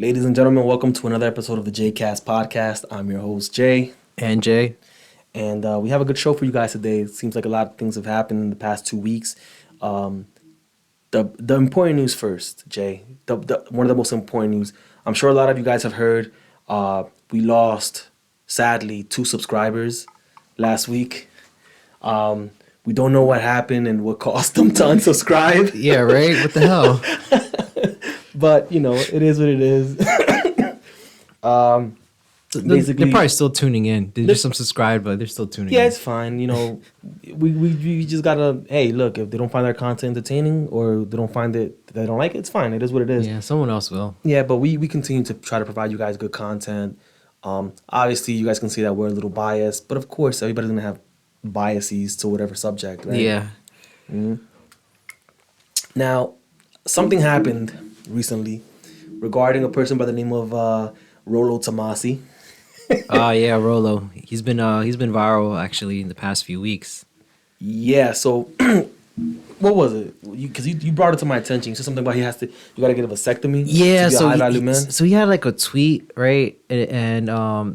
Ladies and gentlemen, welcome to another episode of the Jaycast podcast. I'm your host, Jay. And Jay. And we have a good show for you guys today. It seems like a lot of things have happened in the past 2 weeks. The important news first, Jay. One of the most important news. I'm sure a lot of you guys have heard. We lost, sadly, 2 subscribers last week. We don't know what happened and what caused them to unsubscribe. Yeah, right? What the hell? But, you know, it is what it is. Basically, they're probably still tuning in. They're just unsubscribed, but they're still tuning in. Yeah, it's fine. You know, we just gotta, hey, look, if they don't find our content entertaining or they don't find it, they don't like it, it's fine. It is what it is. Yeah, someone else will. Yeah, but we continue to try to provide you guys good content. Obviously, you guys can see that we're a little biased, but of course, everybody's gonna have biases to whatever subject, right? Yeah. Mm-hmm. Now, something happened recently regarding a person by the name of Rollo Tomassi. Yeah, Rollo. He's been viral actually in the past few weeks. Yeah, so what was it? Because you brought it to my attention. You said something about you got to get a vasectomy. Yeah, to be a so high value man. So he had like a tweet, right? And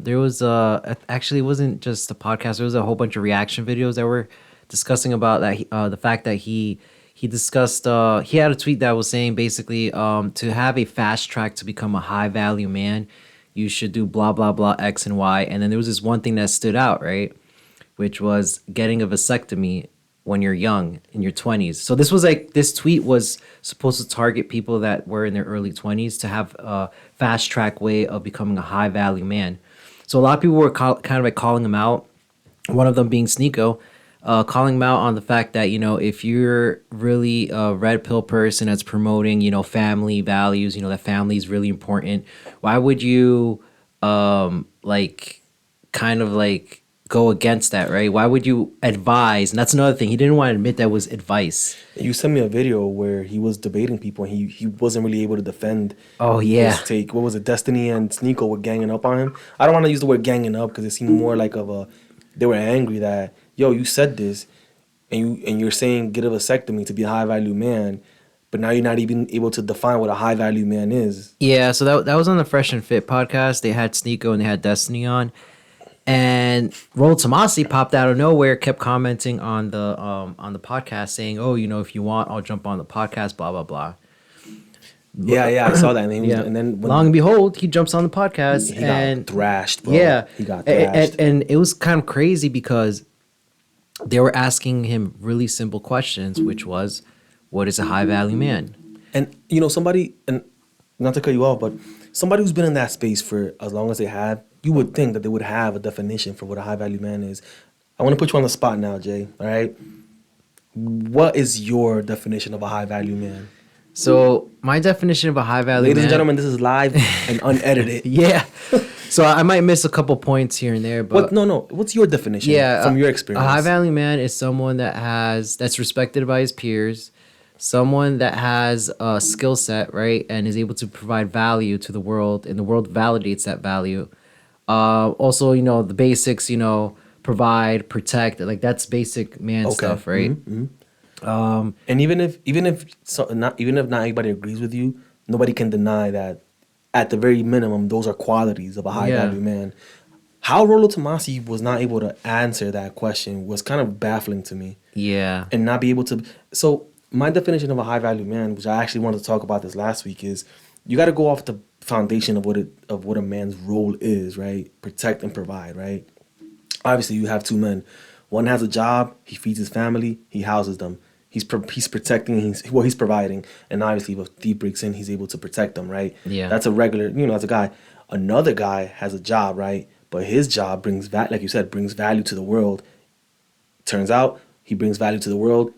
there was actually it wasn't just a podcast. There was a whole bunch of reaction videos that were discussing about that the fact that he discussed he had a tweet that was saying basically to have a fast track to become a high value man, you should do blah blah blah X and Y. And then there was this one thing that stood out, right? Which was getting a vasectomy when you're young in your 20s. So this tweet was supposed to target people that were in their early 20s to have a fast track way of becoming a high value man. So a lot of people were kind of like calling him out. One of them being Sneako, calling him out on the fact that, you know, if you're really a red pill person that's promoting, you know, family values, you know, that family is really important, why would you go against that, right? Why would you advise? And that's another thing. He didn't want to admit that was advice. You sent me a video where he was debating people and he wasn't really able to defend his take. What was it? Destiny and Sneako were ganging up on him. I don't want to use the word ganging up because it seemed more like they were angry that, yo, you said this and you're saying get a vasectomy to be a high value man, but now you're not even able to define what a high value man is. Yeah, so that was on the Fresh and Fit podcast. They had Sneako and they had Destiny on. And Rollo Tomassi popped out of nowhere, kept commenting on the podcast, saying, "Oh, you know, if you want, I'll jump on the podcast." Blah blah blah. Yeah, I saw that. And then long and behold, he jumps on the podcast he and got thrashed. Bro. Yeah, he got thrashed, and it was kind of crazy because they were asking him really simple questions, which was, "What is a high value man?" And you know, somebody, and not to cut you off, but somebody who's been in that space for as long as they have. You would think that they would have a definition for what a high-value man is. I want to put you on the spot now, Jay, all right? What is your definition of a high-value man? So my definition of a high-value man... Ladies and gentlemen, this is live and unedited. Yeah. So I might miss a couple points here and there, but... No. What's your definition from your experience? A high-value man is someone that's respected by his peers, someone that has a skill set, right, and is able to provide value to the world, and the world validates that value. Also, you know, the basics, you know, provide, protect, like that's basic man stuff, right? Mm-hmm. And even if not everybody agrees with you, nobody can deny that at the very minimum, those are qualities of a high value man. How Rollo Tomassi was not able to answer that question was kind of baffling to me. Yeah. And not be able to. So my definition of a high value man, which I actually wanted to talk about this last week, is you got to go off the foundation of what a man's role is, right? Protect and provide, right? Obviously, you have 2 men. One has a job, he feeds his family, he houses them. He's protecting, he's providing, and obviously, if a thief breaks in, he's able to protect them, right? Yeah, that's a regular, you know, that's a guy. Another guy has a job, right? But his job like you said, brings value to the world. Turns out he brings value to the world,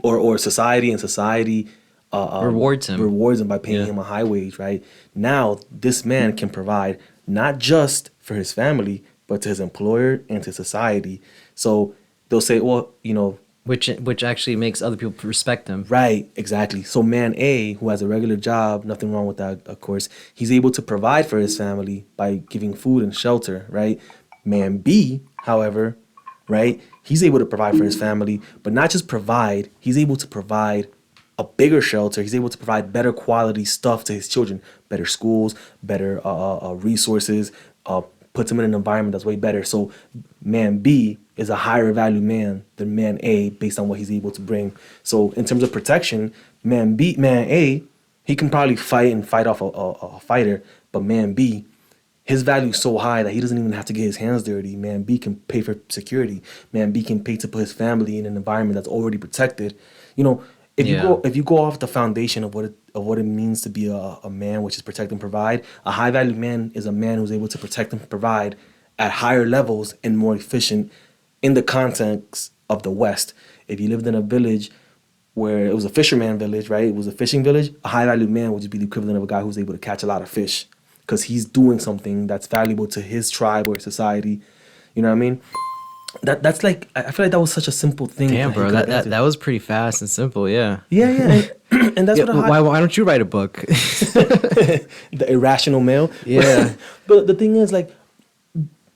or society, and society. Rewards him by paying him a high wage, right? Now, this man can provide not just for his family, but to his employer and to society. So they'll say, well, you know... Which actually makes other people respect him. Right, exactly. So man A, who has a regular job, nothing wrong with that, of course, he's able to provide for his family by giving food and shelter, right? Man B, however, right, he's able to provide for his family, but not just provide, he's able to provide a bigger shelter. He's able to provide better quality stuff to his children, better schools, better resources, puts him in an environment that's way better. So man B is a higher value man than man A based on what he's able to bring. So in terms of protection, man A, he can probably fight off a fighter, but man B, his value is so high that he doesn't even have to get his hands dirty. Man B can pay for security. Man B can pay to put his family in an environment that's already protected. You know, if you go off the foundation of what it means to be a man, which is protect and provide, a high value man is a man who's able to protect and provide at higher levels and more efficient in the context of the West. If you lived in a village where it was a fisherman village, right? It was a fishing village. A high value man would just be the equivalent of a guy who's able to catch a lot of fish because he's doing something that's valuable to his tribe or society. You know what I mean? That's like, I feel like that was such a simple thing. Damn, bro, that was pretty fast and simple. Yeah. Yeah. And that's what why don't you write a book? The irrational male. Yeah. But the thing is, like,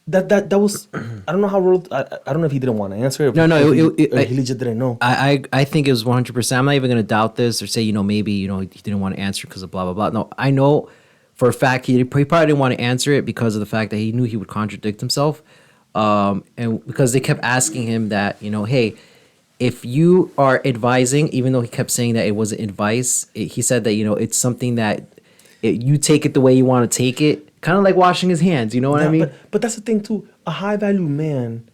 that was, I don't know how I don't know if he didn't want to answer it. He legit didn't know. I think it was 100%. I'm not even gonna doubt this or say maybe he didn't want to answer because of blah blah blah. No, I know for a fact he probably didn't want to answer it because of the fact that he knew he would contradict himself, and because they kept asking him that hey, if you are advising, even though he kept saying that it wasn't advice, he said that it's something that you take it the way you want to take it. Kind of like washing his hands, you know what I mean? But that's the thing too. A high value man,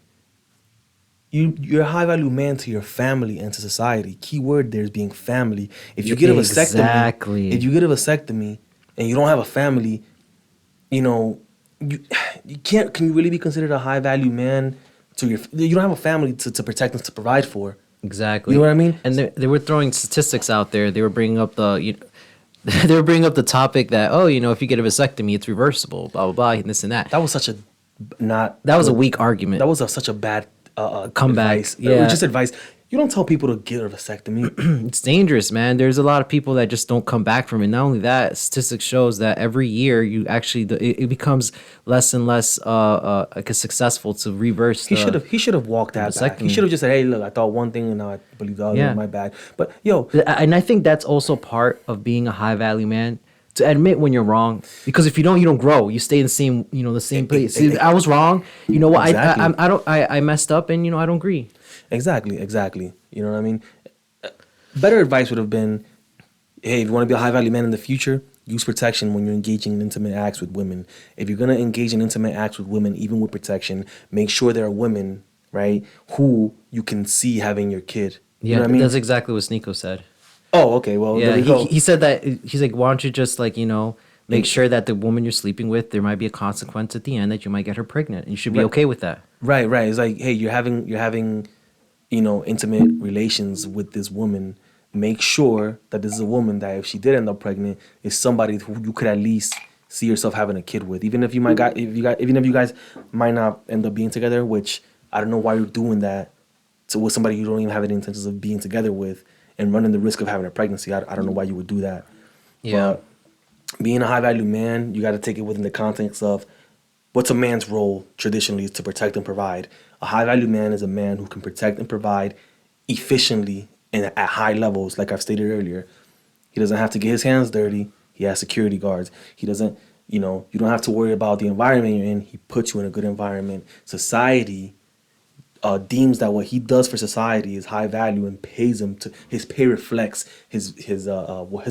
you're a high value man to your family and to society. Key word there is being family. If you get a vasectomy, and you don't have a family, you can't. Can you really be considered a high value man to your? You don't have a family to protect and to provide for. Exactly. You know what I mean? And they were throwing statistics out there. They were bringing up they were bringing up the topic that if you get a vasectomy, it's reversible, blah blah blah, and this and that. That was such a a weak argument. That was such a bad comeback. Advice. Yeah, just advice. You don't tell people to get a vasectomy. It's dangerous, man. There's a lot of people that just don't come back from it. Not only that, statistics shows that every year it becomes less and less successful to reverse. He should have walked that back. He should have just said, "Hey, look, I thought one thing and now I believe the other. Yeah. My bad." But and I think that's also part of being a high value man. To admit when you're wrong, because if you don't grow. You stay in the same, the same place. See, I was wrong. You know what? Exactly. I messed up, and I don't agree. Exactly. You know what I mean? Better advice would have been, hey, if you want to be a high value man in the future, use protection when you're engaging in intimate acts with women. If you're gonna engage in intimate acts with women, even with protection, make sure there are women, right, who you can see having your kid. You know what I mean? That's exactly what Sneako said. Oh, okay. Well, there we go. He said that. He's like, why don't you just make sure that the woman you're sleeping with, there might be a consequence at the end that you might get her pregnant, and you should be okay with that. Right. It's like, hey, you're having intimate relations with this woman. Make sure that this is a woman that if she did end up pregnant, is somebody who you could at least see yourself having a kid with. Even if you guys might not end up being together, which I don't know why you're doing that with somebody you don't even have any intentions of being together with and running the risk of having a pregnancy. I don't know why you would do that. Yeah. But being a high value man, you got to take it within the context of what's a man's role traditionally is to protect and provide. A high value man is a man who can protect and provide efficiently and at high levels, like I've stated earlier. He doesn't have to get his hands dirty. He has security guards. He doesn't, you don't have to worry about the environment you're in. He puts you in a good environment. Society deems that what he does for society is high value and pays him to. His pay reflects his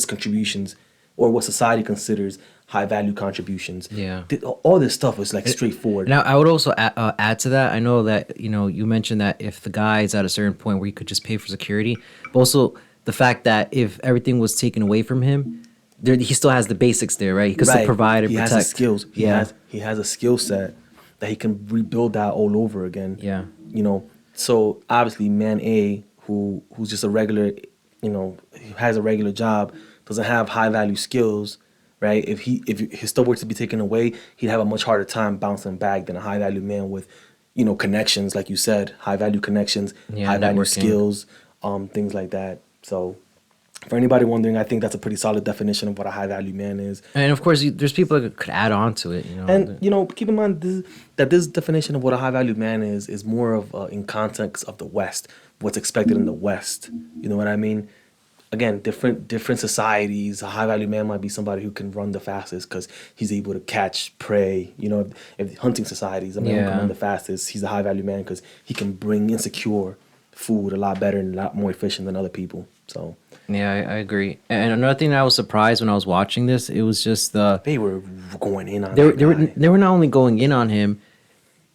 contributions, or what society considers high value contributions. Yeah, all this stuff was like straightforward. Now, I would also add to that. I know that you mentioned that if the guy is at a certain point where he could just pay for security, but also the fact that if everything was taken away from him, he still has the basics there, right? He could still provide and protect. He has the skills. He has a skill set that he can rebuild that all over again. Yeah. So obviously man A, who's just a regular, who has a regular job, doesn't have high value skills, right? If his stuff were to be taken away, he'd have a much harder time bouncing back than a high value man with, connections, like you said, high value connections, high value skills, things like that. So for anybody wondering, I think that's a pretty solid definition of what a high value man is. And of course, there's people that could add on to it. And keep in mind this definition of what a high value man is more of in context of the West, what's expected in the West. You know what I mean? again, different societies. A high value man might be somebody who can run the fastest because he's able to catch prey. You know, if hunting societies, a man who can Yeah. run the fastest, he's a high value man because he can bring insecure food a lot better and a lot more efficient than other people. So Yeah, I agree. And another thing that I was surprised when I was watching this, it was just they were going in on that guy. they were not only going in on him.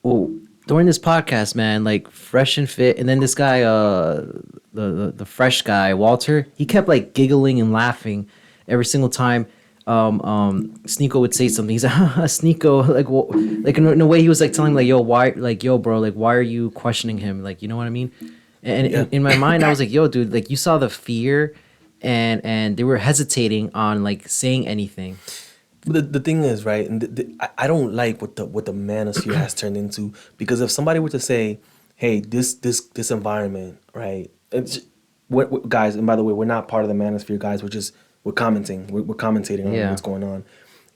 Well, during this podcast, man, like fresh and fit, and then this guy, the fresh guy, Walter, he kept like giggling and laughing every single time. Sneako would say something. He's like, Sneako, like, like in a way, he was like telling like, yo, why, like, yo, bro, like, why are you questioning him? Like, you know what I mean? And Yeah. in my mind, I was like, yo, dude, like, you saw the fear, and they were hesitating on like saying anything. The thing is, right, and I don't like what the manosphere has turned into, because if somebody were to say, hey, this environment, right, it's, guys, and by the way, we're not part of the manosphere, guys. We're commenting, we're commentating on Yeah. what's going on.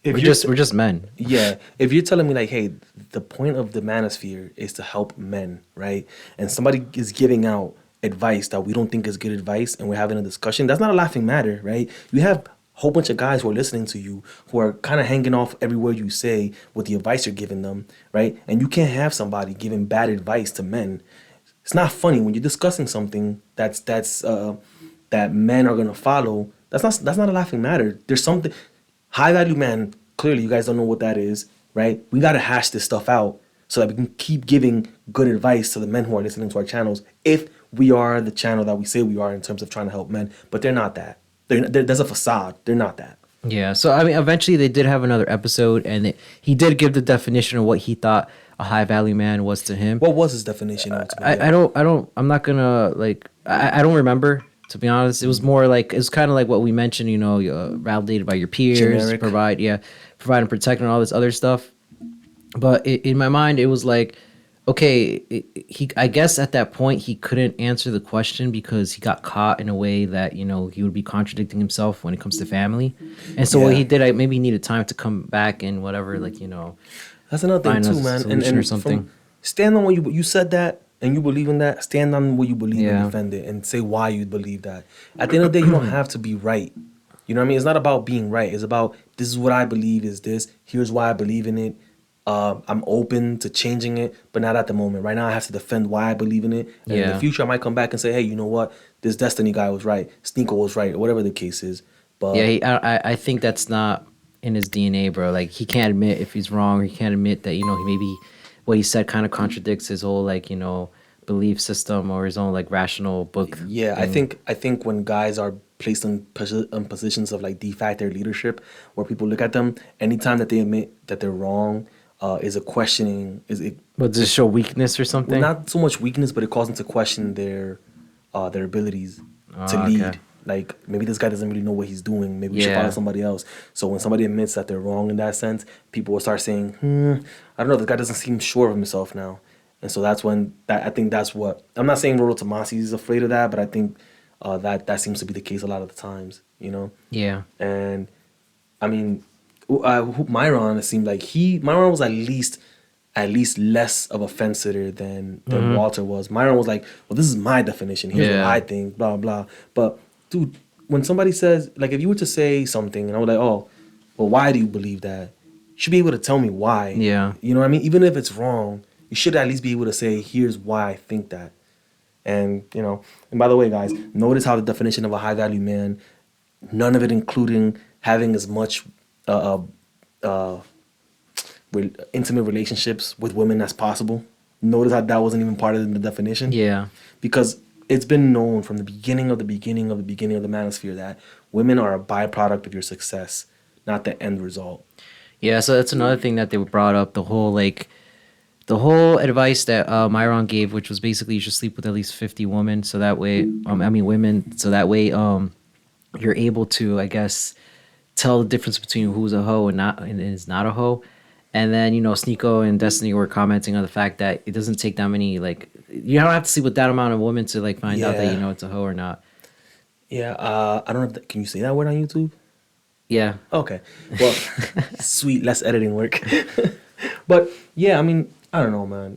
If We're just men. yeah, if you're telling me like, hey, the point of the manosphere is to help men, right, and somebody is giving out advice that we don't think is good advice, and we're having a discussion, that's not a laughing matter, right? You have a whole bunch of guys who are listening to you, who are kind of hanging off every word you say with the advice you're giving them, right? And you can't have somebody giving bad advice to men. It's not funny when you're discussing something that men are gonna follow. That's not a laughing matter. There's something high value man. Clearly, you guys don't know what that is, right? We gotta hash this stuff out so that we can keep giving good advice to the men who are listening to our channels. If we are the channel that we say we are in terms of trying to help men, but they're not that. There's a facade. They're not that. Yeah, so I mean, eventually they did have another episode, and he did give the definition of what he thought a high value man was to him. What was his definition ultimately? I'm not gonna like, I don't remember, to be honest. It was more like, it's kind of like what we mentioned, you know, validated by your peers, Generic. provide and protect and all this other stuff. But in my mind, it was like, okay, he, I guess at that point he couldn't answer the question because he got caught in a way that, you know, he would be contradicting himself when it comes to family. And so what Yeah. he did, maybe he needed time to come back and whatever, like, you know, That's another thing find a too, man. solution or something. Stand on what you said that, and you believe in that. Stand on what you believe Yeah. and defend it, and say why you believe that. At the end of the day, you don't have to be right. You know what I mean? It's not about being right. It's about, this is what I believe is this. Here's why I believe in it. I'm open to changing it, but not at the moment. Right now, I have to defend why I believe in it. And in Yeah. the future, I might come back and say, hey, you know what? This Destiny guy was right. Sneako was right, or whatever the case is. But Yeah, I think that's not in his DNA, bro. Like, he can't admit if he's wrong. He can't admit that, you know, he maybe what he said kind of contradicts his whole, like, you know, belief system or his own like rational book. yeah, thing. I think when guys are placed in positions of like de facto leadership, where people look at them, anytime that they admit that they're wrong, is a questioning. Is it But does it show weakness or something? not so much weakness, but it calls them to question their abilities to Oh, lead. okay. Like, maybe this guy doesn't really know what he's doing. Maybe we should Yeah. follow somebody else. So when somebody admits that they're wrong in that sense, people will start saying, I don't know, this guy doesn't seem sure of himself now. And so that's when I think that's what, I'm not saying Rollo Tomassi is afraid of that, but I think that seems to be the case a lot of the times, you know? Yeah. And I mean, Myron, it seemed like Myron was at least less of a fence sitter than Walter was. Myron was like, well, this is my definition. Here's Yeah. what I think, blah, blah. But, dude, when somebody says, like, if you were to say something and I was like, oh, well, why do you believe that? You should be able to tell me why. Yeah. You know what I mean? Even if it's wrong, you should at least be able to say, here's why I think that. And, you know, and by the way, guys, notice how the definition of a high value man, none of it including having as much intimate relationships with women as possible. Notice how that wasn't even part of the definition. Yeah. Because it's been known from the beginning of the manosphere that women are a byproduct of your success, not the end result. Yeah, so that's another thing that they brought up, the whole advice that Myron gave, which was basically you should sleep with at least 50 women, so that way women, so that way you're able to, I guess, tell the difference between who's a hoe and is not a hoe. And then, you know, Sneako and Destiny were commenting on the fact that it doesn't take that many, like, you don't have to sleep with that amount of women to like find out that, Yeah. you know, it's a hoe or not. Yeah, I don't know if can you say that word on YouTube? Yeah. Okay. Well, sweet, less editing work. But yeah, I mean, I don't know, man.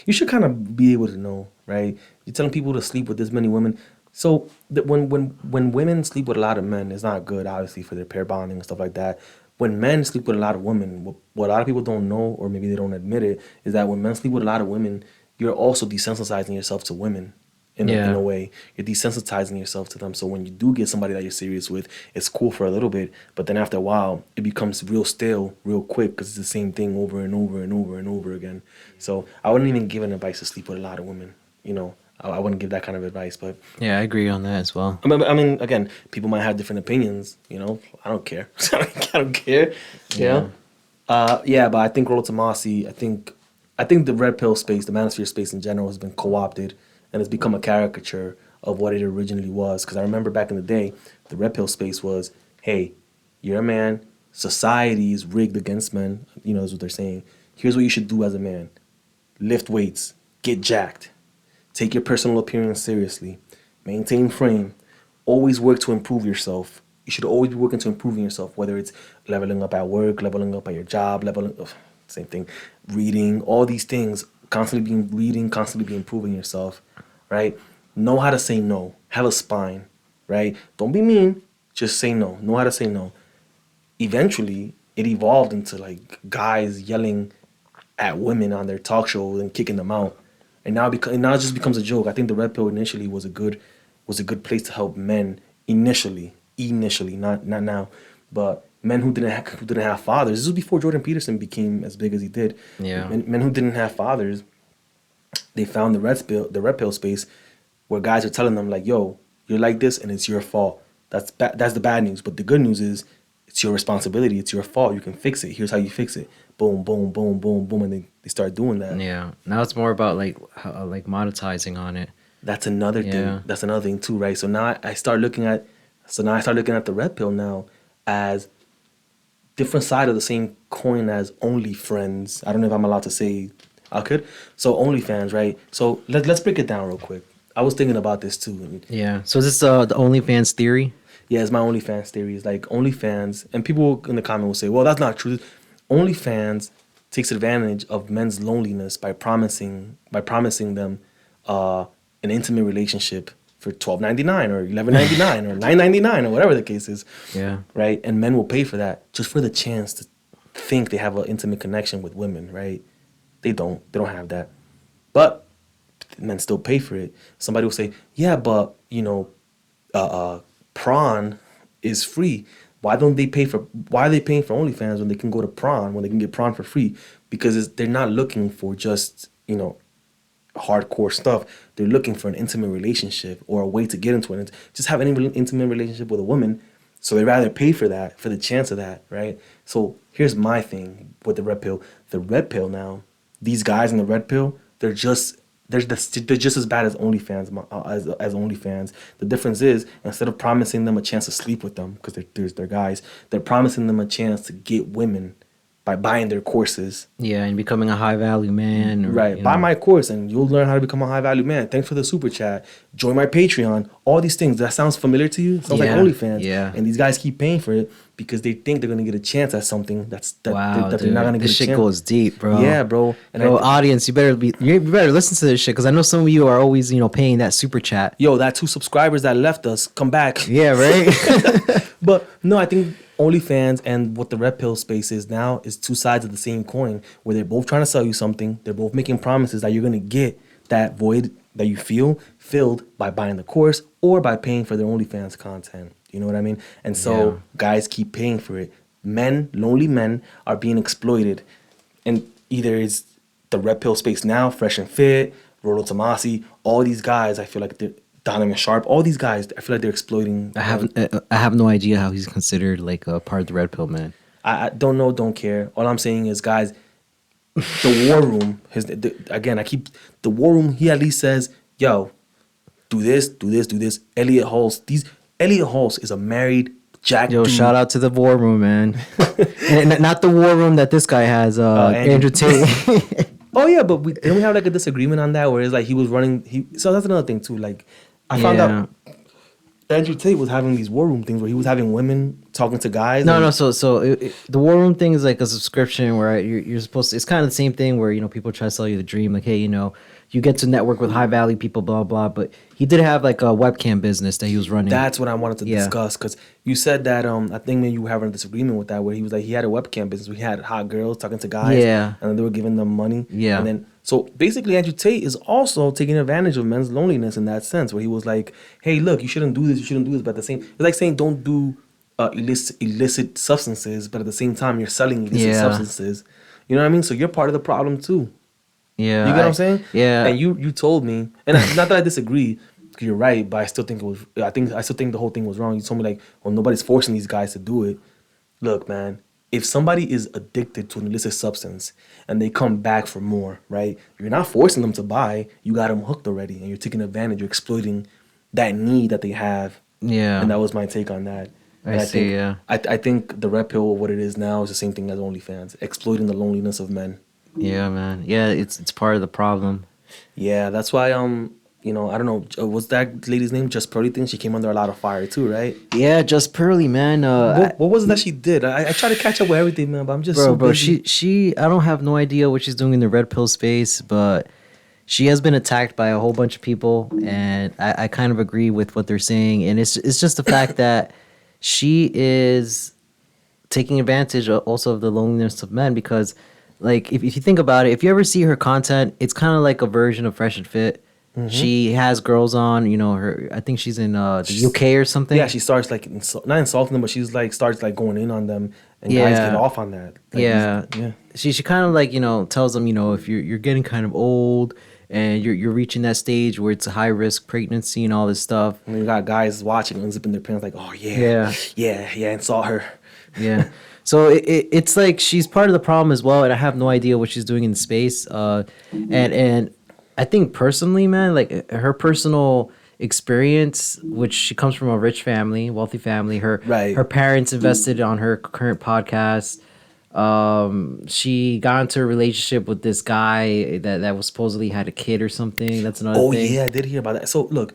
You should kind of be able to know, right? You're telling people to sleep with this many women. So when women sleep with a lot of men, it's not good, obviously, for their pair bonding and stuff like that. When men sleep with a lot of women, what a lot of people don't know, or maybe they don't admit it, is that when men sleep with a lot of women, you're also desensitizing yourself to women. In a Yeah. way, you're desensitizing yourself to them. So when you do get somebody that you're serious with, it's cool for a little bit, but then after a while, it becomes real stale, real quick, because it's the same thing over and over and over and over again. So I wouldn't even give an advice to sleep with a lot of women. I wouldn't give that kind of advice, but Yeah, I agree on that as well. I mean, again, people might have different opinions. I don't care. I don't care. You Yeah. know. Yeah, but I think Rollo Tomassi. I think the red pill space, the manosphere space in general, has been co-opted and has become a caricature of what it originally was. Because I remember back in the day, the red pill space was, hey, you're a man. Society is rigged against men. Is what they're saying. Here's what you should do as a man: lift weights, get jacked. Take your personal appearance seriously. Maintain frame. Always work to improve yourself. You should always be working to improving yourself, whether it's leveling up at work, leveling up at your job, same thing, reading, all these things, constantly being reading, constantly be improving yourself, right? Know how to say no. Have a spine, right? Don't be mean. Just say no. Know how to say no. Eventually, it evolved into like guys yelling at women on their talk shows and kicking them out, and now it just becomes a joke. I think the red pill initially was a good place to help men initially, not now, but men who didn't have fathers. This was before Jordan Peterson became as big as he did. Yeah. Men who didn't have fathers, they found the red pill space where guys are telling them like, "Yo, you're like this, and it's your fault." That's the bad news. But the good news is, it's your responsibility. It's your fault. You can fix it. Here's how you fix it. Boom, boom, boom, boom, boom, and they start doing that. Yeah. Now it's more about like like monetizing on it. That's another Yeah. thing. That's another thing too, right? So now I start looking at the red pill now as different side of the same coin as OnlyFriends. I don't know if I'm allowed to say I could. So OnlyFans, right? So let's break it down real quick. I was thinking about this too. And Yeah. So is this the OnlyFans theory? yeah, it's my OnlyFans theory. It's like OnlyFans, and people in the comment will say, "Well, that's not true." OnlyFans takes advantage of men's loneliness by promising them uh, an intimate relationship for $12.99 or $11.99 or $9.99 or whatever the case is, Yeah. right? And men will pay for that just for the chance to think they have an intimate connection with women, right? They don't. They don't have that, but men still pay for it. Somebody will say, "Yeah, but prawn is free. Why are they paying for OnlyFans when they can go to prawn, when they can get prawn for free?" Because they're not looking for just hardcore stuff. They're looking for an intimate relationship or a way to get into it. Just have any intimate relationship with a woman. So they rather pay for that, for the chance of that, right? So here's my thing with the red pill. The red pill now, these guys in the red pill, they're just as bad as OnlyFans, as OnlyFans. The difference is, instead of promising them a chance to sleep with them because they're guys, they're promising them a chance to get women by buying their courses. Yeah, and becoming a high value man. Or, Right. Buy my course and you'll learn how to become a high value man. Thanks for the super chat. Join my Patreon. All these things. That sounds familiar to you? Sounds like Yeah, OnlyFans. yeah. And these guys keep paying for it because they think they're gonna get a chance at something Wow, that they're not gonna get this a shit chance. goes deep, bro. Yeah, bro. And Bro, audience, you better listen to this shit because I know some of you are always paying that super chat. yo, that 2 subscribers that left us, come back. Yeah, right. But no, I think OnlyFans and what the red pill space is now is two sides of the same coin, where they're both trying to sell you something. They're both making promises that you're gonna get that void that you feel filled by buying the course or by paying for their OnlyFans content. You know what I mean? And so Yeah. guys keep paying for it. Lonely men are being exploited, and either it's the red pill space now, Fresh and Fit, Rollo Tomassi, all these guys. I feel like they're Donovan Sharp. All these guys, I feel like they're exploiting. I have no idea how he's considered like a part of the red pill, man. I don't know, don't care. All I'm saying is, guys, the war room. The war room. He at least says, "Yo, do this, do this, do this." Elliot Hulse is a married Jack. Yo, dude. shout out to the war room, man. And not the war room that this guy has, Andrew Tate. Oh yeah, but didn't we have like a disagreement on that where it's like he was running. So that's another thing too. Like I found Yeah. out Andrew Tate was having these war room things where he was having women talking to guys. No, and- no. The war room thing is like a subscription where you're supposed to. It's kind of the same thing where people try to sell you the dream, like, hey, you get to network with high value people, blah blah. But he did have like a webcam business that he was running. That's what I wanted to discuss, because you said that I think maybe you were having a disagreement with that, where he was like he had a webcam business. We had hot girls talking to guys, Yeah. and then they were giving them money, Yeah. and then so basically Andrew Tate is also taking advantage of men's loneliness in that sense, where he was like, hey, look, you shouldn't do this, you shouldn't do this, but at the same, it's like saying don't do illicit substances, but at the same time you're selling illicit substances. You know what I mean? So you're part of the problem too. Yeah, You get what I'm saying? Yeah. And you told me, and not that I disagree, because you're right, but I still think it was. I still think the whole thing was wrong. You told me like, well, nobody's forcing these guys to do it. Look, man, if somebody is addicted to an illicit substance and they come back for more, right? You're not forcing them to buy. You got them hooked already, and you're taking advantage. You're exploiting that need that they have. Yeah. And that was my take on that. And I see, think, yeah. I think the Redpill, what it is now, is the same thing as OnlyFans, exploiting the loneliness of men. Yeah, man. Yeah, it's part of the problem. Yeah, that's why I don't know, what's that lady's name? Just Pearly thing. She came under a lot of fire too, right? Yeah, just Pearly, man. What was it that she did? I try to catch up with everything, man, but I'm just bro, so bro. busy. She. I don't have no idea what she's doing in the red pill space, but she has been attacked by a whole bunch of people, and I kind of agree with what they're saying. And it's just the fact that she is taking advantage also of the loneliness of men, because, like, if you think about it, if you ever see her content, it's kind of like a version of Fresh and Fit. Mm-hmm. She has girls on, her. I think she's in the UK or something. Yeah, she starts like not insulting them, but she's like starts like going in on them, and guys get off on that. Like, Yeah. She kind of like tells them, if you're getting kind of old and you're reaching that stage where it's a high risk pregnancy and all this stuff. And you got guys watching, unzipping their pants, like, oh yeah, insult her. Yeah. So it's like she's part of the problem as well, and I have no idea what she's doing in space. And I think personally, man, like her personal experience, which she comes from a rich family, wealthy family. Her parents invested on her current podcast. She got into a relationship with this guy that was supposedly had a kid or something. That's another thing. Oh yeah, I did hear about that. So look,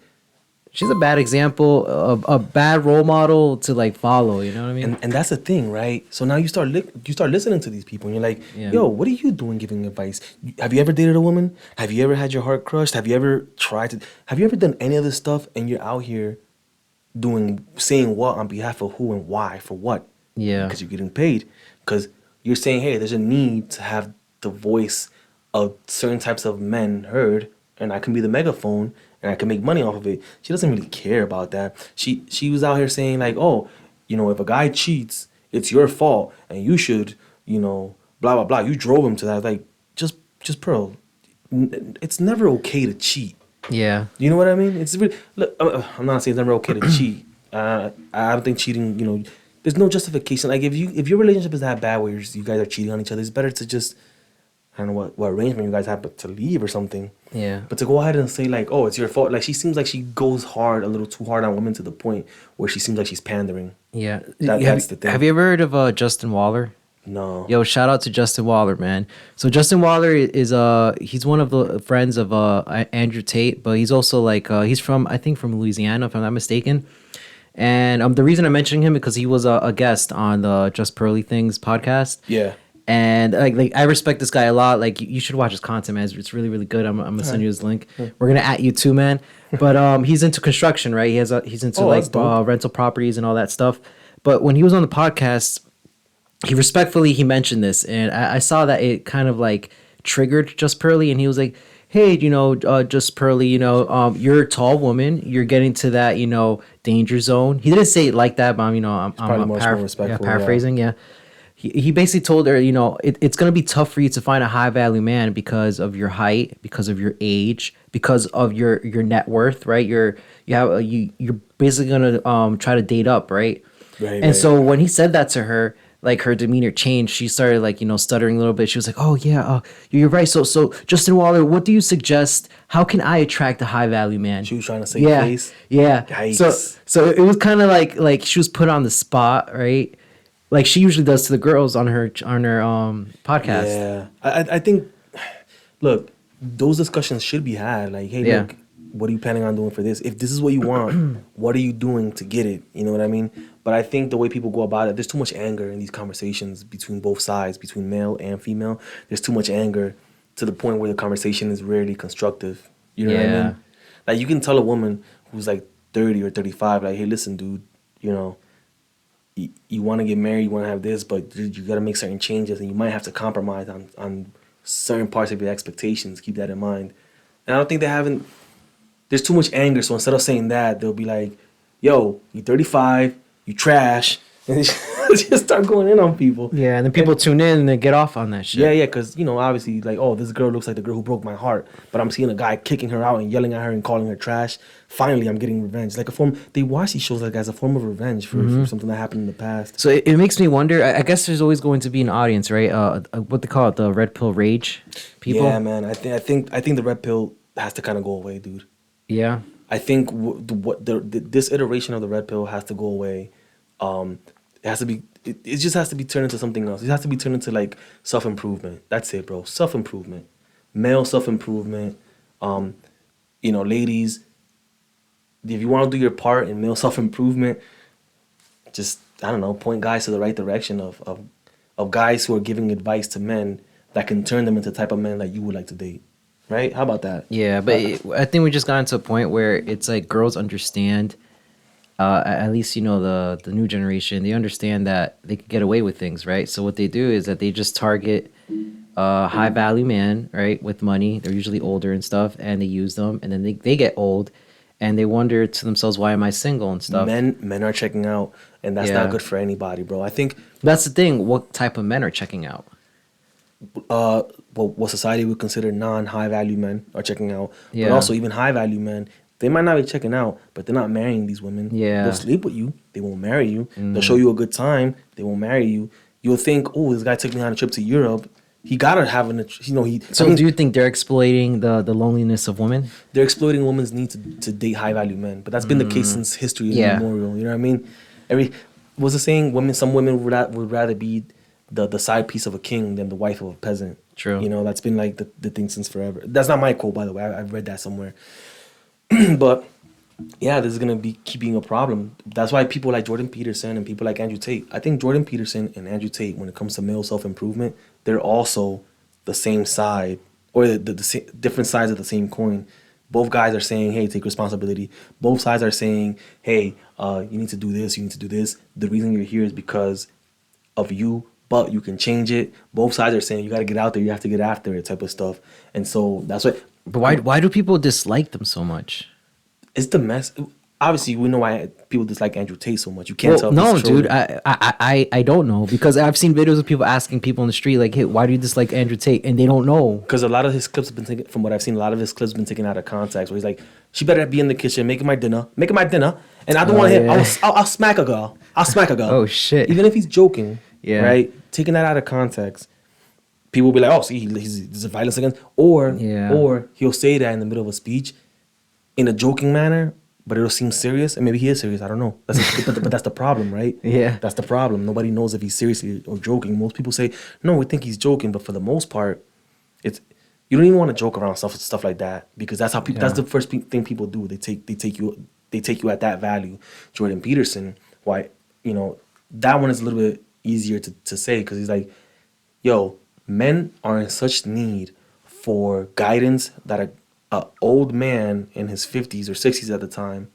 she's a bad example of a bad role model to like follow. You know what I mean? And that's the thing, right? So now you start listening to these people, and you're like, yo, what are you doing giving advice? Have you ever dated a woman? Have you ever had your heart crushed? Have you ever have you ever done any of this stuff? And you're out here saying what on behalf of who and why, for what? Yeah. Because you're getting paid. Because you're saying, hey, there's a need to have the voice of certain types of men heard, and I can be the megaphone, and I can make money off of it. She doesn't really care about that. She was out here saying like, oh, if a guy cheats, it's your fault, and you should, blah blah blah. You drove him to that. Like, just Pearl, it's never okay to cheat. Yeah. You know what I mean? It's really, look, I'm not saying it's never okay to cheat. I don't think cheating, there's no justification. Like, if your relationship is that bad where you guys are cheating on each other, it's better to just, I don't know what arrangement you guys have to leave or something. Yeah. But to go ahead and say like, oh, it's your fault. Like, she seems like she goes hard, a little too hard on women to the point where she seems like she's pandering. Yeah. That's the thing. Have you ever heard of Justin Waller? No. Yo, shout out to Justin Waller, man. So Justin Waller is he's one of the friends of Andrew Tate, but he's also like he's from Louisiana, if I'm not mistaken. And the reason I'm mentioning him because he was a guest on the Just Pearly Things podcast. Yeah. And like I respect this guy a lot. Like you should watch his content, man. It's really really good. I'm gonna send you his link. We're gonna at you too, man. But he's into construction, right? He's into rental properties and all that stuff. But when he was on the podcast, he mentioned this, and I saw that it kind of like triggered Just Pearly, and he was like, hey, Just Pearly, you're a tall woman. You're getting to that, danger zone. He didn't say it like that, but I'm paraphrasing. Yeah. He basically told her, it's going to be tough for you to find a high value man because of your height, because of your age, because of your net worth, right? You're basically going to try to date up, right? Right. So when he said that to her, like her demeanor changed. She started like, stuttering a little bit. She was like, oh yeah, you're right. So Justin Waller, what do you suggest? How can I attract a high value man? She was trying to save face. Yeah. Yikes. So it was kind of like she was put on the spot, right? Like she usually does to the girls on her podcast. Yeah. I think, look, those discussions should be had. Like, hey, look, what are you planning on doing for this? If this is what you want, what are you doing to get it? You know what I mean? But I think the way people go about it, there's too much anger in these conversations between both sides, between male and female. There's too much anger to the point where the conversation is rarely constructive. You know what I Yeah. mean? Like you can tell a woman who's like 30 or 35, like, hey, listen, dude, you know, you want to get married, you want to have this, but you got to make certain changes, and you might have to compromise on certain parts of your expectations. Keep that in mind. And I don't think they haven't. There's too much anger, so instead of saying that, they'll be like, "Yo, you 35, you trash," and just start going in on people. Yeah, and then people tune in and they get off on that shit. Yeah, yeah, because, obviously, like, oh, this girl looks like the girl who broke my heart, but I'm seeing a guy kicking her out and yelling at her and calling her trash. Finally, I'm getting revenge. Like a form, they watch these shows like as a form of revenge for something that happened in the past. So it makes me wonder. I guess there's always going to be an audience, right? What they call it, the red pill rage people. Yeah, man, I think the red pill has to kind of go away, dude. Yeah. I think this iteration of the red pill has to go away. It has to be. It just has to be turned into something else. It has to be turned into like self improvement. That's it, bro. Self improvement, male self improvement. Ladies, if you want to do your part in male self improvement, just, I don't know, point guys to the right direction of guys who are giving advice to men that can turn them into the type of men that you would like to date. Right? How about that? Yeah, but I think we just got into a point where it's like girls understand, at least the new generation, they understand that they can get away with things, right? So what they do is that they just target high value man, right, with money. They're usually older and stuff, and they use them, and then they get old, and they wonder to themselves, why am I single and stuff? Men are checking out, and that's not good for anybody, bro. I think that's the thing. What type of men are checking out? what society would consider non-high value men are checking out, Yeah. but also even high value men, they might not be checking out, but they're not marrying these women. Yeah. They'll sleep with you, they won't marry you. They'll show you a good time, they won't marry you. You'll think, oh, this guy took me on a trip to Europe. He gotta have So do you think they're exploiting the loneliness of women? they're exploiting women's need to date high value men, but that's been the case since history immemorial. You know what I mean? What's the saying? Some women would rather be the side piece of a king than the wife of a peasant. True. That's been like the thing since forever. That's not my quote, by the way. I've read that somewhere. But yeah, this is gonna keep being a problem. That's why people like Jordan Peterson and people like Andrew Tate. I think Jordan Peterson and Andrew Tate, when it comes to male self improvement, they're also the same side, or the different sides of the same coin. Both guys are saying, hey, take responsibility. Both sides are saying, hey, you need to do this, you need to do this. The reason you're here is because of you, but you can change it. Both sides are saying you got to get out there, you have to get after it, type of stuff. And so that's what. But why do people dislike them so much? It's the mess. Obviously, we know why people dislike Andrew Tate so much. You can't tell. No, dude, I don't know, because I've seen videos of people asking people on the street like, hey, why do you dislike Andrew Tate? And they don't know. Because a lot of his clips have been taken, from what I've seen, a lot of his clips have been taken out of context. Where he's like, she better be in the kitchen making my dinner, and I don't want to hit. I'll smack a girl. I'll smack a girl. Oh shit. Even if he's joking, Yeah. right? Taking that out of context, people will be like, oh, see, there's a violence against, or he'll say that in the middle of a speech, in a joking manner, but it'll seem serious, and maybe he is serious. I don't know. But that's the problem, right? Yeah. That's the problem. Nobody knows if he's serious or joking. Most people say, no, we think he's joking, but for the most part, it's you don't even want to joke around stuff like that, because that's how people. That's the first thing people do. They take you at that value. Jordan Peterson, why that one is a little bit easier to say, because he's like, yo, men are in such need for guidance that a old man in his 50s or 60s at the time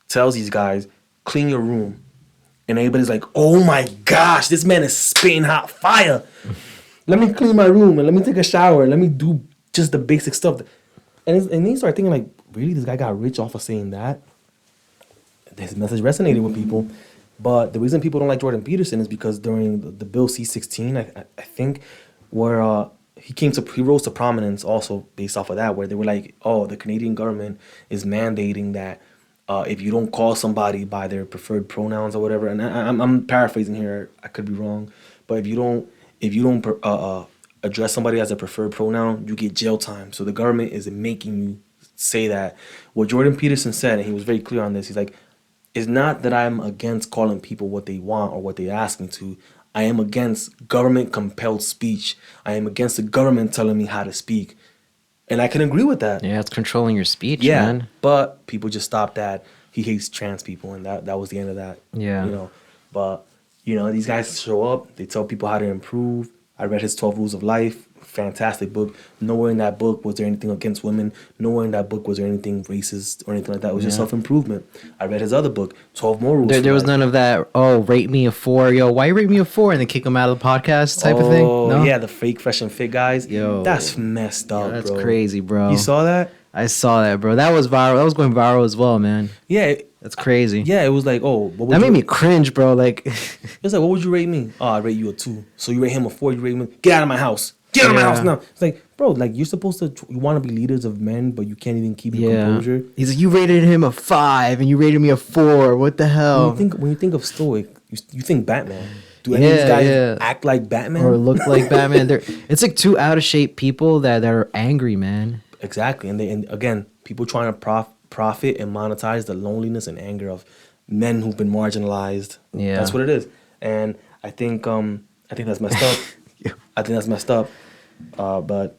tells these guys, clean your room. And everybody's like, oh my gosh, this man is spitting hot fire. Let me clean my room and let me take a shower. Let me do just the basic stuff. And then you start thinking like, really, this guy got rich off of saying that? His message resonated with people. But the reason people don't like Jordan Peterson is because during the Bill C-16, I think, where he rose to prominence also based off of that, where they were like, oh, the Canadian government is mandating that if you don't call somebody by their preferred pronouns or whatever, and I'm paraphrasing here, I could be wrong, but if you don't address somebody as a preferred pronoun, you get jail time. So the government is making you say that. What Jordan Peterson said, and he was very clear on this, he's like, it's not that I'm against calling people what they want or what they ask me to. I am against government compelled speech. I am against the government telling me how to speak. And I can agree with that. Yeah, it's controlling your speech, Yeah, man. but people just stopped at he hates trans people, and that was the end of that. Yeah. You know, but these guys show up. They tell people how to improve. I read his 12 Rules of Life. Fantastic book. Nowhere in that book was there anything against women. Nowhere in that book was there anything racist or anything like that. It was just Yeah. self improvement. I read his other book, 12 More Rules. There for was Life. none of that. Oh, rate me a 4, yo. Why you rate me a 4 and then kick them out of the podcast type of thing? Oh No. yeah, the fake fresh and fit guys. Yo. That's messed Yo, up, that's bro. crazy, bro. You saw that? I saw that, bro. That was viral. That was going viral as well, man. Yeah. That's crazy. Yeah, it was like, oh, what would That you made me cringe, bro. Like, It's like, what would you rate me? Oh, I rate you a 2. So you rate him a 4. You rate me. Get out of my house. Get out of my house now. It's like, bro, like you're supposed to. You want to be leaders of men, but you can't even keep your composure. He's like, you rated him a 5 and you rated me a 4. What the hell? When you think of stoic, you think Batman. Do any of these guys act like Batman or look like Batman? It's like two out of shape people that are angry, man. Exactly, and again, people trying to profit and monetize the loneliness and anger of men who've been marginalized. Yeah, that's what it is, and I think that's messed up. I think that's messed up, but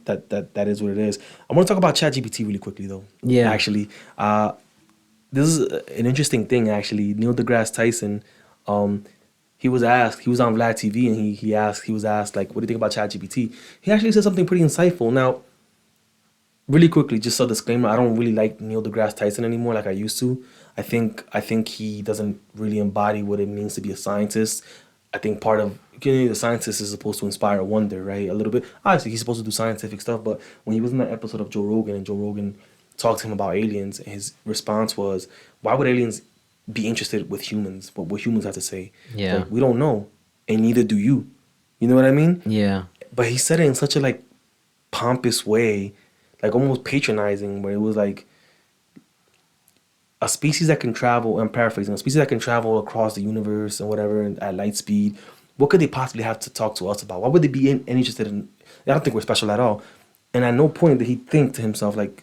that is what it is. I want to talk about ChatGPT really quickly though. Yeah, actually, this is an interesting thing. Actually, Neil deGrasse Tyson, he was on Vlad TV and he was asked like, what do you think about ChatGPT? He actually said something pretty insightful. Now, really quickly, just a disclaimer, I don't really like Neil deGrasse Tyson anymore like I used to. I think he doesn't really embody what it means to be a scientist. I think part of the scientist is supposed to inspire wonder, right? A little bit. Obviously, he's supposed to do scientific stuff, but when he was in that episode of Joe Rogan and Joe Rogan talked to him about aliens, his response was, why would aliens be interested with humans? What humans have to say? Yeah. Like, we don't know, and neither do you. You know what I mean? Yeah. But he said it in such a like pompous way, like almost patronizing, where it was like a species that can travel, I'm paraphrasing, a species that can travel across the universe and whatever at light speed, what could they possibly have to talk to us about? Why would they be interested in? I don't think we're special at all. And at no point did he think to himself like,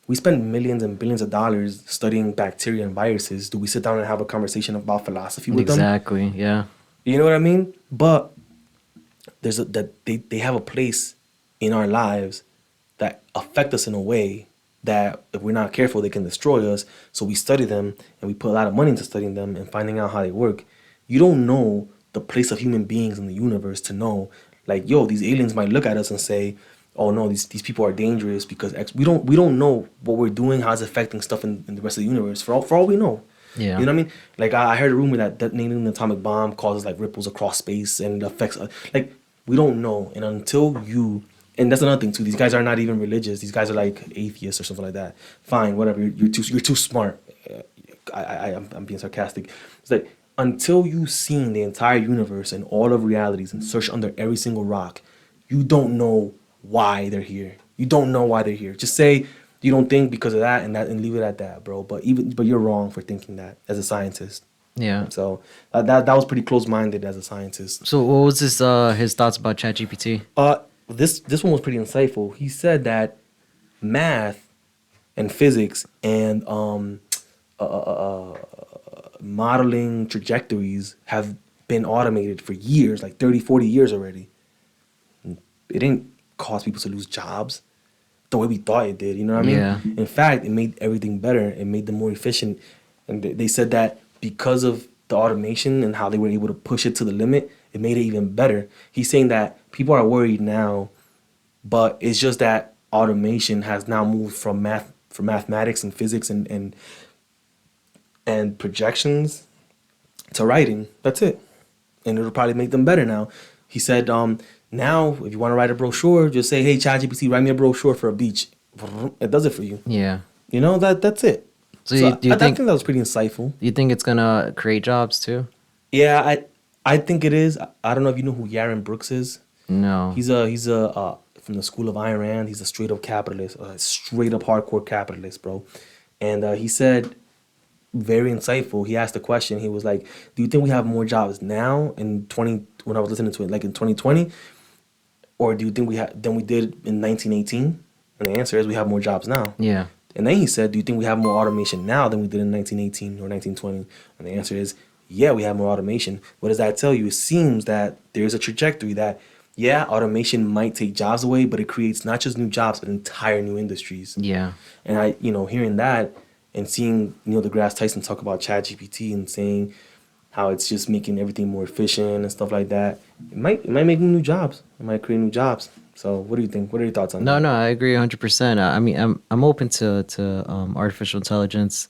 we spend millions and billions of dollars studying bacteria and viruses. Do we sit down and have a conversation about philosophy with them? Exactly. Yeah. You know what I mean? But they have a place in our lives that affect us in a way that if we're not careful, they can destroy us. So we study them and we put a lot of money into studying them and finding out how they work. You don't know the place of human beings in the universe to know, like, yo, these aliens might look at us and say, oh no, these people are dangerous because we don't know what we're doing, how it's affecting stuff in the rest of the universe. For all we know. Yeah. You know what I mean? Like I heard a rumor that detonating an atomic bomb causes like ripples across space and affects like we don't know. And until you, and that's another thing too. These guys are not even religious. These guys are like atheists or something like that. Fine, whatever. You're too smart. I'm being sarcastic. It's like until you've seen the entire universe and all of realities and search under every single rock, you don't know why they're here. You don't know why they're here. Just say you don't think because of that and leave it at that, bro. But you're wrong for thinking that as a scientist. Yeah. So that was pretty close-minded as a scientist. So what was his thoughts about ChatGPT? This one was pretty insightful. He said that math and physics and modeling trajectories have been automated for years, like 30, 40 years already. It didn't cause people to lose jobs the way we thought it did, you know what I mean? Yeah. In fact, it made everything better. It made them more efficient. And they said that because of the automation and how they were able to push it to the limit, it made it even better. He's saying that people are worried now, but it's just that automation has now moved from mathematics and physics and projections to writing. That's it. And it'll probably make them better now. He said, now, if you want to write a brochure, just say, hey, ChatGPT, write me a brochure for a beach. It does it for you. Yeah. You know, that's it. So do you I think that was pretty insightful. Do you think it's going to create jobs too? Yeah, I think it is. I don't know if you know who Yaron Brooks is. No. He's from the school of Ayn Rand. He's a straight up capitalist, a straight up hardcore capitalist, bro. And he said, very insightful. He asked a question. He was like, do you think we have more jobs now when I was listening to it, like in 2020? Or do you think we have than we did in 1918? And the answer is we have more jobs now. Yeah. And then he said, do you think we have more automation now than we did in 1918 or 1920? And the answer is, yeah, we have more automation. What does that tell you? It seems that there's a trajectory that yeah, automation might take jobs away, but it creates not just new jobs, but entire new industries. Yeah. And hearing that and seeing Neil deGrasse Tyson talk about ChatGPT and saying how it's just making everything more efficient and stuff like that, it might make new jobs. It might create new jobs. So, what do you think? What are your thoughts on No, that? no, I agree 100%. I mean, I'm open to artificial intelligence,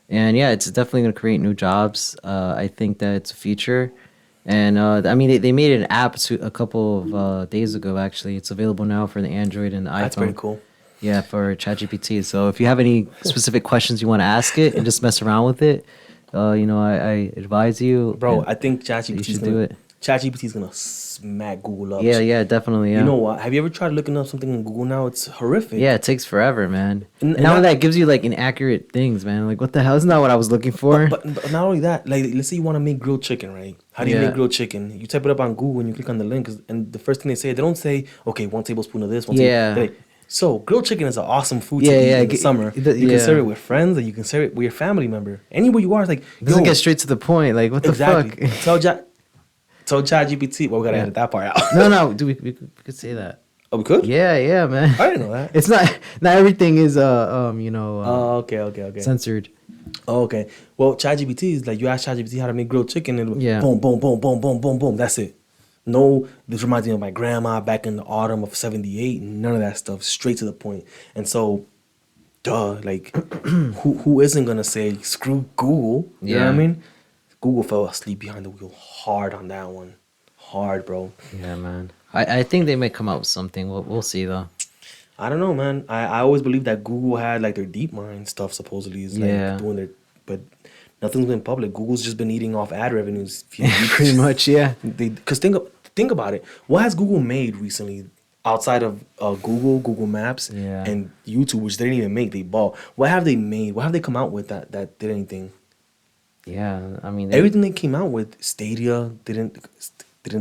and yeah, it's definitely going to create new jobs. I think that it's a future, and I mean, they made an app a couple of days ago. Actually, it's available now for the Android and the That's pretty iPhone. cool. Yeah, for ChatGPT. So if you have any specific questions you want to ask it and just mess around with it, I advise you, Bro, and I think you should do it. ChatGPT is gonna smack Google up. Yeah, yeah, definitely, You yeah. know what? Have you ever tried looking up something in Google now? It's horrific. Yeah, it takes forever, man. And, And and not only not, that, it gives you like inaccurate things, man. Like, what the hell? Isn't that what I was looking for? but not only that, like let's say you want to make grilled chicken, right? How do you make Yeah. grilled chicken? You type it up on Google and you click on the link, and the first thing they don't say, okay, 1 tablespoon of this, Yeah. So grilled chicken is an awesome food to Yeah, eat yeah, in the summer. You can serve yeah. it with friends, or you can serve it with your family member. Anywhere you are, it's like, It doesn't yo, get straight to the point. Like, what the exactly. fuck? Tell ChatGPT. Well, we gotta Yeah. edit that part out. No, no, dude, we could say that. Oh, we could? Yeah, yeah, man. I didn't know that. It's not everything is Oh, okay. censored. Oh, okay. Well, ChatGPT is like you ask ChatGPT how to make grilled chicken, and Yeah. boom, boom, boom, boom, boom, boom, boom. That's it. No, this reminds me of my grandma back in the autumn of '78. None of that stuff. Straight to the point. And so, duh, like, who isn't gonna say screw Google? You know what I Yeah. mean? Google fell asleep behind the wheel hard on that one. Hard, bro. Yeah, man. I think they might come out with something. We'll see though. I don't know, man. I always believed that Google had like their DeepMind stuff supposedly is like Yeah. doing their, but nothing's been public. Google's just been eating off ad revenues. Pretty much, yeah. Because think about it. What has Google made recently outside of Google Maps, Yeah. and YouTube, which they didn't even make? They bought. What have they made? What have they come out with that did anything? Yeah, I mean, Everything they came out with, Stadia didn't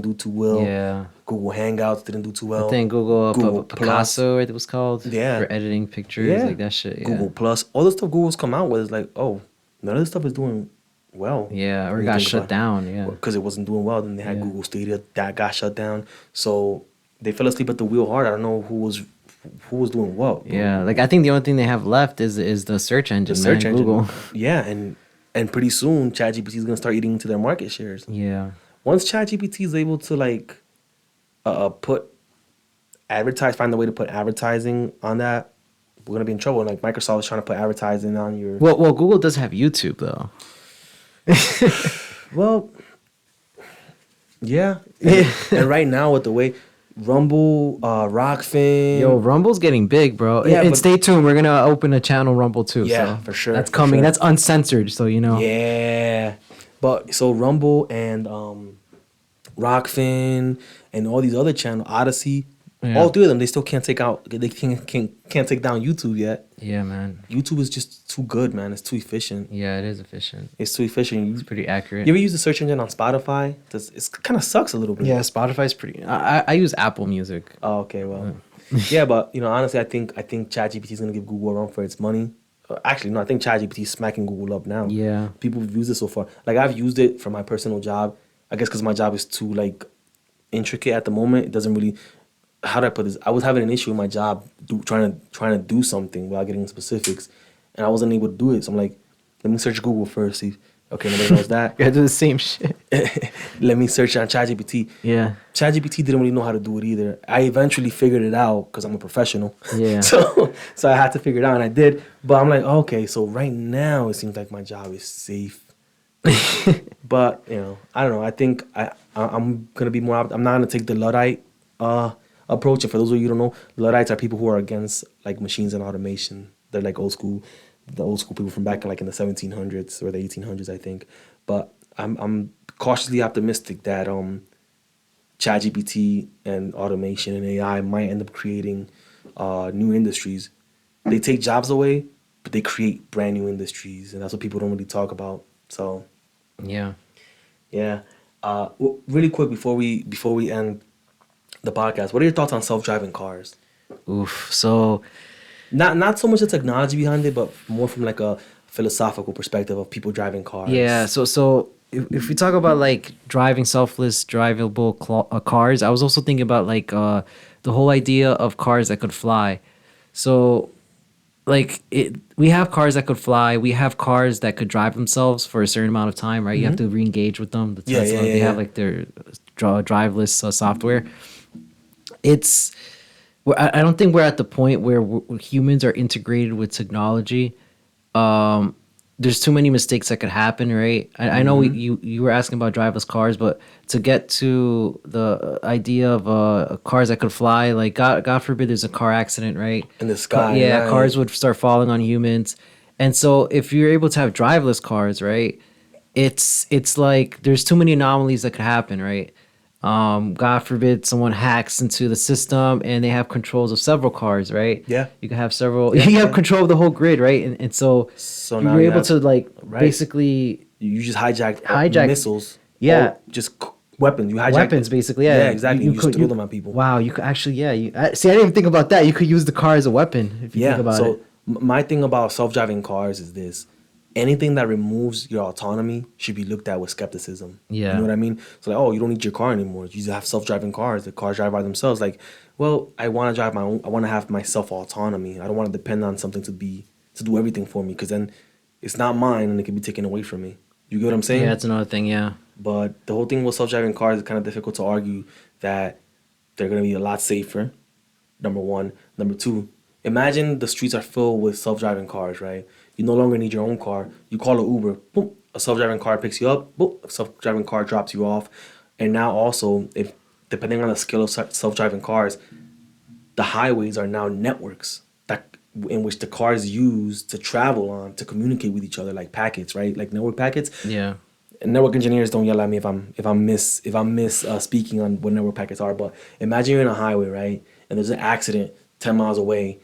do too well. Yeah. Google Hangouts didn't do too well. I think Google, Google Picasso, it was called. Yeah. For editing pictures, Yeah. like that shit. Yeah. Google Plus, all the stuff Google's come out with is like, oh, none of this stuff is doing well. Yeah, or When it you got think shut about it. down. Yeah. Because it wasn't doing well. Then they had Yeah. Google Stadia that got shut down. So they fell asleep at the wheel hard. I don't know who was doing what. Yeah, like I think the only thing they have left is the search engine. The search engine. Google. Yeah, and pretty soon ChatGPT is gonna start eating into their market shares. Yeah. Once ChatGPT is able to like find a way to put advertising on that, we're gonna be in trouble. Like Microsoft is trying to put advertising on your. Well, Google does have YouTube though. Well, yeah. And right now with the way Rumble, Rockfin. Yo, Rumble's getting big, bro. Yeah, and but- stay tuned. We're gonna open a channel Rumble too. Yeah, so for sure, That's for coming. sure. That's uncensored. So you know. Yeah. But so Rumble and Rockfin and all these other channels, Odyssey, Yeah. all three of them, they still can't take out. They can't take down YouTube yet. Yeah, man. YouTube is just too good, man. It's too efficient. Yeah, it is efficient. It's too efficient. It's pretty accurate. You ever use the search engine on Spotify? It kind of sucks a little bit. Yeah, Spotify's pretty. I use Apple Music. Oh, okay, well, yeah, but honestly, I think ChatGPT is gonna give Google a run for its money. Actually, no, I think ChatGPT is smacking Google up now. Yeah. People have used it so far. Like I've used it for my personal job. I guess because my job is too like intricate at the moment. It doesn't really. How do I put this? I was having an issue with my job trying to do something without getting specifics, and I wasn't able to do it. So I'm like, let me search Google first. See, okay, nobody knows that. You gotta do the same shit. Let me search on ChatGPT. Yeah. ChatGPT didn't really know how to do it either. I eventually figured it out because I'm a professional. Yeah. So I had to figure it out, and I did. But I'm like, okay, so right now it seems like my job is safe. But I don't know. I think I'm gonna be more. I'm not gonna take the Luddite approach. And for those of you who don't know, Luddites are people who are against like machines and automation. They're like the old school people from back in the 1700s or the 1800s, I think. But I'm cautiously optimistic that ChatGPT and automation and AI might end up creating new industries. They take jobs away, but they create brand new industries, and that's what people don't really talk about. So Yeah. yeah. Really quick before we end the podcast, what are your thoughts on self-driving cars? Oof. So Not so much the technology behind it, but more from like a philosophical perspective of people driving cars. yeah. So if we talk about like driving selfless, drivable cars, I was also thinking about like the whole idea of cars that could fly. So we have cars that could fly. We have cars that could drive themselves for a certain amount of time, right? You have to re-engage with them. The Yeah, Tesla, yeah, yeah, they have yeah. like their driveless software. It's I don't think we're at the point where humans are integrated with technology. There's too many mistakes that could happen, right? I know you were asking about driverless cars, but to get to the idea of cars that could fly, like God forbid there's a car accident, right? In the sky, Yeah, right? cars would start falling on humans, and so if you're able to have driverless cars, right? It's like there's too many anomalies that could happen, right? God forbid someone hacks into the system and they have controls of several cars, right? Yeah. You can have several. Yeah, You have yeah. control of the whole grid, right? And so So you're now you able have, to like right. basically You just hijacked hijack missiles. Yeah. Or just weapons. You hijacked weapons, basically. Yeah, Yeah, exactly. You just threw them at people. Wow, you could actually, yeah. See, I didn't even think about that. You could use the car as a weapon if you think Yeah. about So it. my thing about self-driving cars is this: anything that removes your autonomy should be looked at with skepticism. Yeah. You know what I mean? So like, oh, you don't need your car anymore. You just have self-driving cars. The cars drive by themselves. Like, well, I want to drive my own. I want to have my self-autonomy. I don't want to depend on something to do everything for me, because then it's not mine and it can be taken away from me. You get what I'm saying? Yeah, that's another thing. Yeah. But the whole thing with self-driving cars is kind of difficult to argue that they're going to be a lot safer, number one. Number two, imagine the streets are filled with self-driving cars, right? You no longer need your own car. You call an Uber, boom, a self-driving car picks you up, boom, a self-driving car drops you off. And now also, if depending on the scale of self-driving cars, the highways are now networks that in which the cars use to travel on, to communicate with each other, like packets, right? Like network packets. Yeah. And network engineers, don't yell at me if I'm miss speaking on what network packets are. But imagine you're in a highway, right, and there's an accident 10 miles away.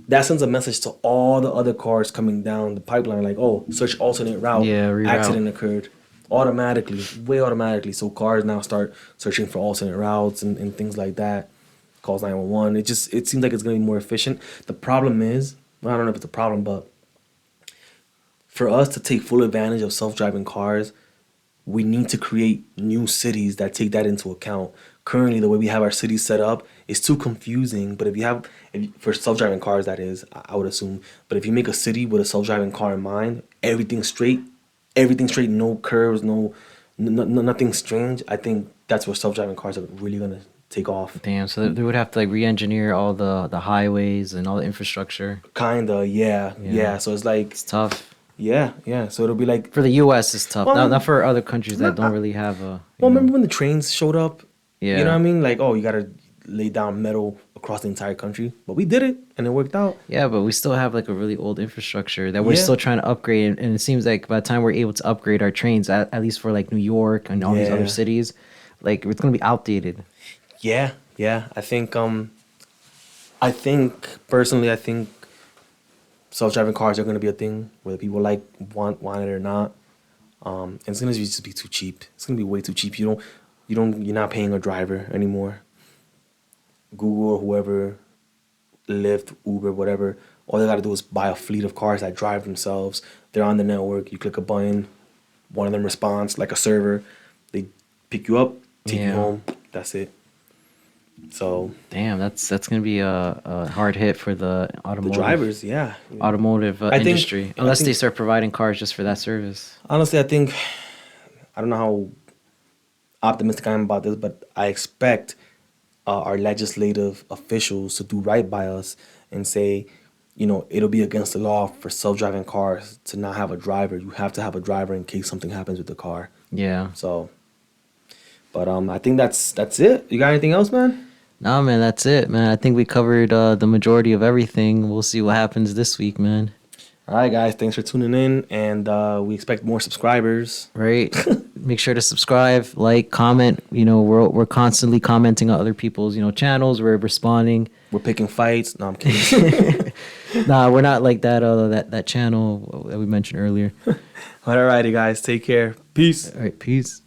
That sends a message to all the other cars coming down the pipeline, like, oh, search alternate route. Yeah, reroute. Accident occurred automatically, way automatically. So cars now start searching for alternate routes and things like that. Calls 911. It seems like it's gonna be more efficient. The problem is, well, I don't know if it's a problem, but for us to take full advantage of self-driving cars, we need to create new cities that take that into account. Currently, the way we have our cities set up is too confusing. But for self-driving cars, that is, I would assume. But if you make a city with a self-driving car in mind, everything straight, no curves, nothing strange. I think that's where self-driving cars are really gonna take off. Damn. So they would have to like re-engineer all the highways and all the infrastructure. Kinda, yeah. So it's like, It's tough. yeah. So it'll be like, For the U.S., it's tough. Well, Not for other countries that no, don't really have a. well, remember when the trains showed up? Yeah. You know what I mean? Like, oh, you gotta lay down metal across the entire country, but we did it and it worked out. Yeah, but we still have like a really old infrastructure that we're Yeah. still trying to upgrade. And it seems like by the time we're able to upgrade our trains, at least for like New York and all these Yeah. other cities, like it's going to be outdated. Yeah. I think personally, self-driving cars are gonna be a thing, whether people want it or not. And it's gonna just be too cheap. It's gonna be way too cheap. You're not paying a driver anymore. Google or whoever, Lyft, Uber, whatever, all they gotta do is buy a fleet of cars that drive themselves. They're on the network. You click a button, one of them responds like a server. They pick you up, take you Yeah. home. That's it. So Damn, that's going to be a hard hit for the the automotive drivers, yeah. I think- industry, I unless they think- start providing cars just for that service. Honestly, I don't know how optimistic I am about this, but I expect our legislative officials to do right by us and say, it'll be against the law for self-driving cars to not have a driver. You have to have a driver in case something happens with the car. Yeah. So, but I think that's it. You got anything else, man? No, man, that's it, man. I think we covered the majority of everything. We'll see what happens this week, man. All right, guys. Thanks for tuning in, and we expect more subscribers. Right. Make sure to subscribe, like, comment. We're constantly commenting on other people's channels. We're responding. We're picking fights. No, I'm kidding. Nah, we're not like that. That channel that we mentioned earlier. All righty, guys. Take care. Peace. All right, peace.